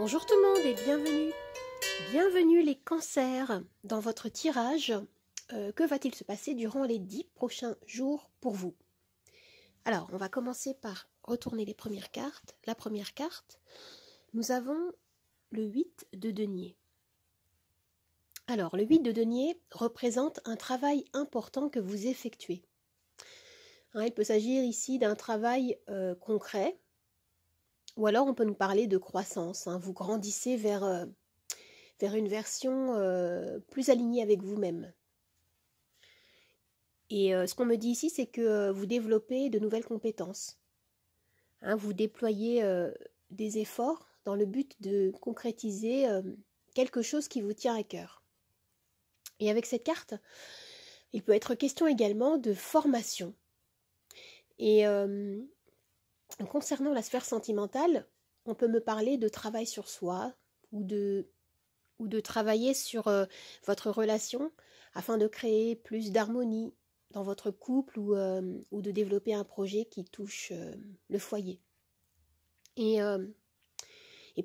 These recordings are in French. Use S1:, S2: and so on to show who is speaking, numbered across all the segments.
S1: Bonjour tout le monde et bienvenue. Bienvenue les cancers dans votre tirage. Que va-t-il se passer durant les 10 prochains jours pour vous? Alors, on va commencer par retourner les premières cartes. La première carte, nous avons le 8 de denier. Alors, le 8 de denier représente un travail important que vous effectuez. Il peut s'agir ici d'un travail concret, ou alors on peut nous parler de croissance. Vous grandissez vers une version plus alignée avec vous-même. Et ce qu'on me dit ici, c'est que vous développez de nouvelles compétences. Vous déployez des efforts dans le but de concrétiser quelque chose qui vous tient à cœur. Et avec cette carte, il peut être question également de formation. Et concernant la sphère sentimentale, on peut me parler de travail sur soi ou de travailler sur votre relation afin de créer plus d'harmonie dans votre couple ou de développer un projet qui touche le foyer. Et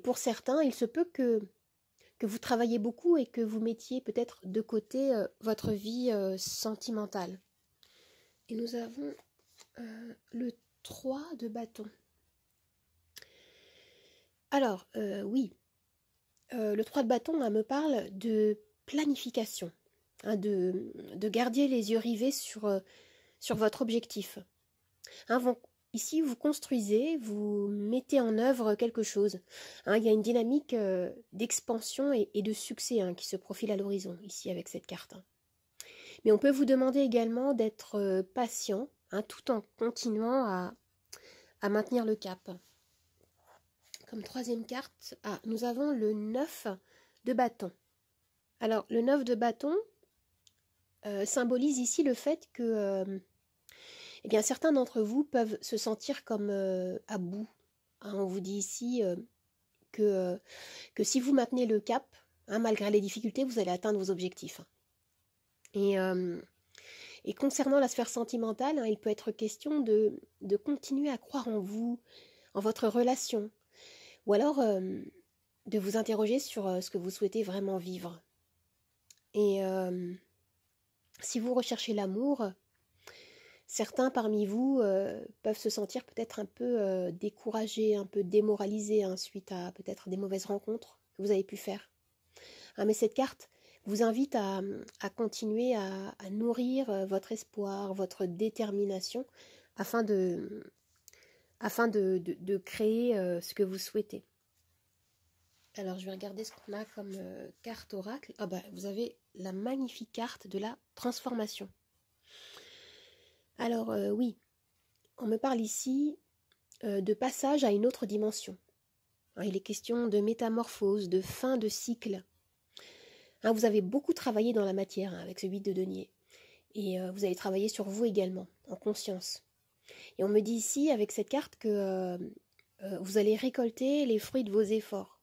S1: pour certains, il se peut que vous travaillez beaucoup et que vous mettiez peut-être de côté votre vie sentimentale. Et nous avons le 3 de bâton. Alors, oui, le 3 de bâton me parle de planification, de garder les yeux rivés sur votre objectif. Ici, vous construisez, vous mettez en œuvre quelque chose. Il y a une dynamique d'expansion et de succès qui se profile à l'horizon, ici, avec cette carte. Mais on peut vous demander également d'être patient, tout en continuant à maintenir le cap. Comme troisième carte, nous avons le 9 de bâton. Alors, le 9 de bâton symbolise ici le fait que certains d'entre vous peuvent se sentir comme à bout. On vous dit ici que si vous maintenez le cap, malgré les difficultés, vous allez atteindre vos objectifs. Et concernant la sphère sentimentale, il peut être question de continuer à croire en vous, en votre relation, ou alors de vous interroger sur ce que vous souhaitez vraiment vivre. Et si vous recherchez l'amour, certains parmi vous peuvent se sentir peut-être un peu découragés, un peu démoralisés suite à peut-être des mauvaises rencontres que vous avez pu faire. Mais cette carte vous invite à continuer à nourrir votre espoir, votre détermination afin de créer ce que vous souhaitez. Alors, je vais regarder ce qu'on a comme carte oracle. Vous avez la magnifique carte de la transformation. Alors, oui, on me parle ici de passage à une autre dimension. Il est question de métamorphose, de fin de cycle. Vous avez beaucoup travaillé dans la matière avec ce 8 de denier. Et vous avez travaillé sur vous également, en conscience. Et on me dit ici, avec cette carte, que vous allez récolter les fruits de vos efforts.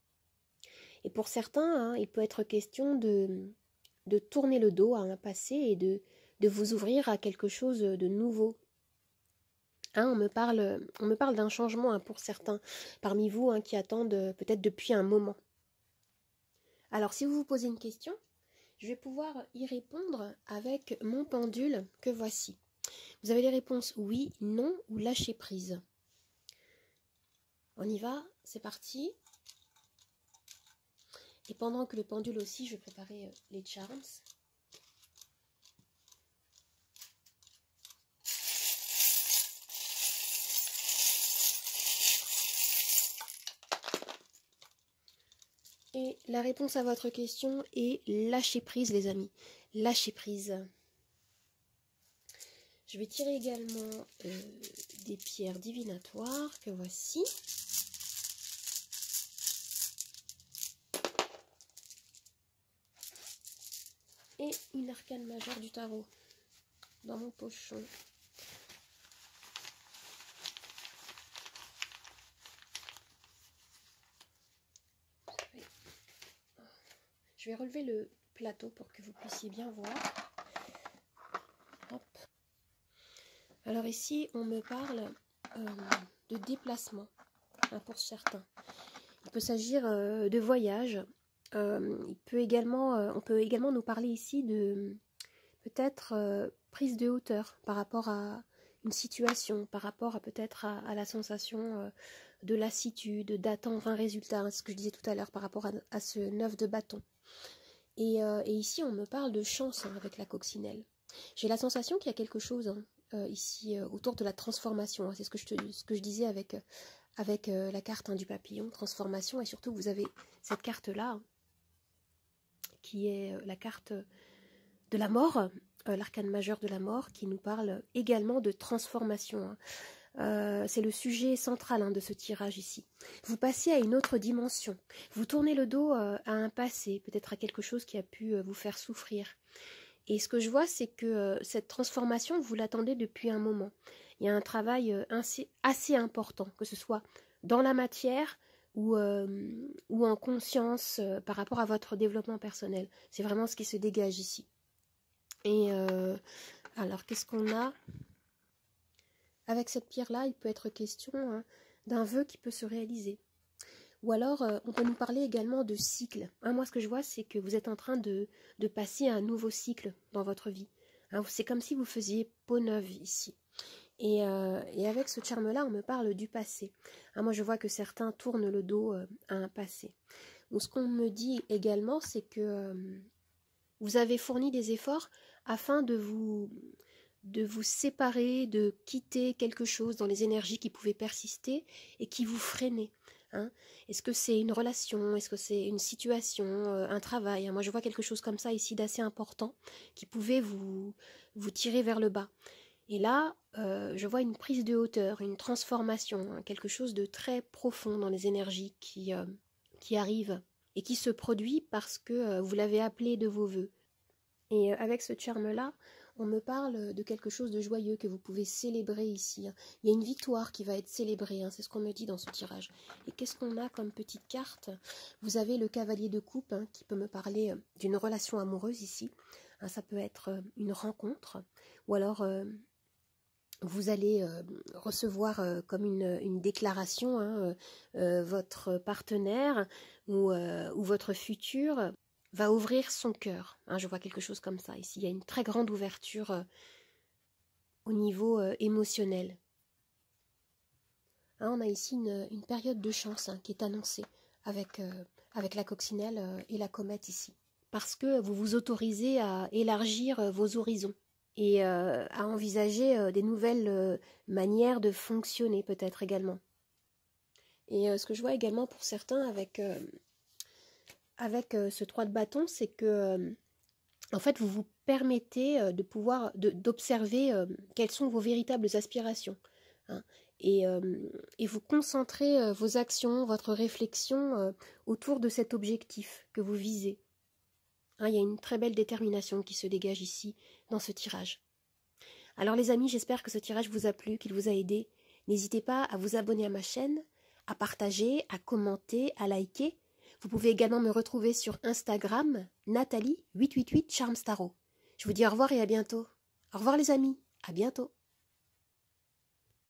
S1: Et pour certains, il peut être question de tourner le dos à un passé et de vous ouvrir à quelque chose de nouveau. On me parle d'un changement pour certains parmi vous qui attendent peut-être depuis un moment. Alors, si vous vous posez une question, je vais pouvoir y répondre avec mon pendule que voici. Vous avez les réponses oui, non ou lâcher prise. On y va, c'est parti. Et pendant que le pendule aussi, je vais préparer les charms. Et la réponse à votre question est lâcher prise, les amis. Lâcher prise. Je vais tirer également des pierres divinatoires que voici. Et une arcane majeure du tarot dans mon pochon. Je vais relever le plateau pour que vous puissiez bien voir. Hop. Alors ici, on me parle de déplacement pour certains. Il peut s'agir de voyage. On peut également nous parler ici de peut-être prise de hauteur par rapport à une situation, par rapport à peut-être à la sensation de lassitude, d'attendre un résultat, hein, ce que je disais tout à l'heure par rapport à ce 9 de bâton. Et ici, on me parle de chance hein, avec la coccinelle. J'ai la sensation qu'il y a quelque chose hein, ici autour de la transformation. Hein, c'est ce que je disais avec la carte hein, du papillon, transformation. Et surtout, vous avez cette carte-là, hein, qui est la carte de la mort, l'arcane majeur de la mort, qui nous parle également de transformation. Hein. C'est le sujet central hein, de ce tirage ici. Vous passez à une autre dimension. Vous tournez le dos à un passé, peut-être à quelque chose qui a pu vous faire souffrir. Et ce que je vois, c'est que cette transformation, vous l'attendez depuis un moment. Il y a un travail assez important, que ce soit dans la matière ou en conscience par rapport à votre développement personnel. C'est vraiment ce qui se dégage ici. Et alors, qu'est-ce qu'on a ? Avec cette pierre-là, il peut être question hein, d'un vœu qui peut se réaliser. Ou alors, on peut nous parler également de cycle. Hein, moi, ce que je vois, c'est que vous êtes en train de passer à un nouveau cycle dans votre vie. Hein, c'est comme si vous faisiez peau neuve ici. Et avec ce charme-là, on me parle du passé. Hein, moi, je vois que certains tournent le dos à un passé. Donc, ce qu'on me dit également, c'est que vous avez fourni des efforts afin de vous séparer, de quitter quelque chose dans les énergies qui pouvaient persister et qui vous freinaient. Hein. Est-ce que c'est une relation? Est-ce que c'est une situation, un travail? Hein. Moi, je vois quelque chose comme ça ici d'assez important qui pouvait vous tirer vers le bas. Et là, je vois une prise de hauteur, une transformation, hein, quelque chose de très profond dans les énergies qui arrivent et qui se produit parce que vous l'avez appelé de vos voeux. Et avec ce charme-là, on me parle de quelque chose de joyeux que vous pouvez célébrer ici. Hein. Il y a une victoire qui va être célébrée, hein, c'est ce qu'on me dit dans ce tirage. Et qu'est-ce qu'on a comme petite carte? Vous avez le cavalier de coupe hein, qui peut me parler d'une relation amoureuse ici. Hein, ça peut être une rencontre ou alors vous allez recevoir comme une déclaration hein, votre partenaire ou votre futur va ouvrir son cœur. Hein, je vois quelque chose comme ça ici. Il y a une très grande ouverture au niveau émotionnel. Hein, on a ici une période de chance hein, qui est annoncée avec la coccinelle et la comète ici. Parce que vous vous autorisez à élargir vos horizons et à envisager des nouvelles manières de fonctionner peut-être également. Et ce que je vois également pour certains avec ce 3 de bâton, c'est que en fait vous vous permettez d'observer quelles sont vos véritables aspirations. Hein, et vous concentrez vos actions, votre réflexion autour de cet objectif que vous visez. Hein, il y a une très belle détermination qui se dégage ici dans ce tirage. Alors les amis, j'espère que ce tirage vous a plu, qu'il vous a aidé. N'hésitez pas à vous abonner à ma chaîne, à partager, à commenter, à liker. Vous pouvez également me retrouver sur Instagram, Nathalie888 Charmstaro. Je vous dis au revoir et à bientôt. Au revoir les amis, à bientôt.